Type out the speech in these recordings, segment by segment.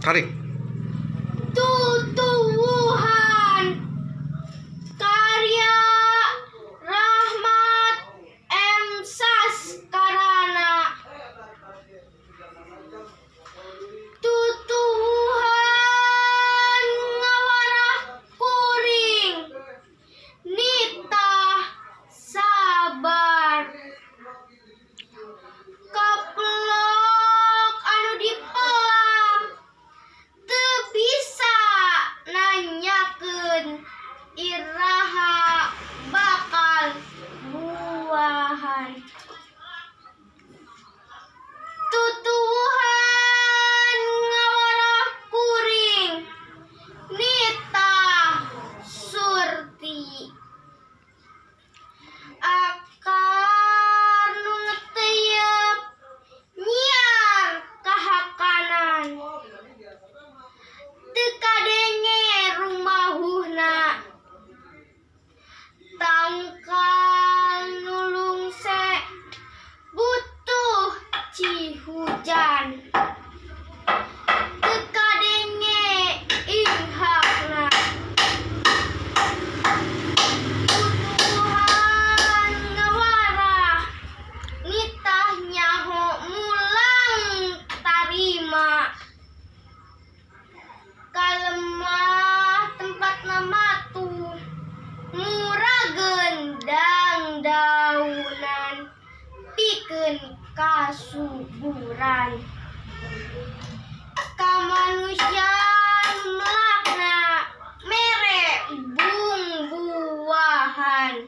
Tarik. Tutuwuhan karya Rahmat M. Saskarana. Tutuwuhan ngawarah kuring nitah sabar. Kaplok anu dipelam teu bisa nanyakeun iraha bakal buahan. Tutuwuhan ngawarah kuring nitah surti. Akar nu ngeteuyeub nyiar kahakanan. Teu kadenge rumahuhna. Tangkal nu lungse butuh cihujan. Teu kadenge inghakna. Tutuwuhan ngawarah nitah nyaho mulang tarima. Kalemah tempatna matu murageun dangdaunan pikeun kasuburan. Kamanusiaan melakna mere bungbuahan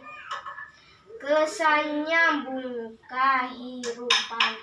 kesan nyambung kahirupan.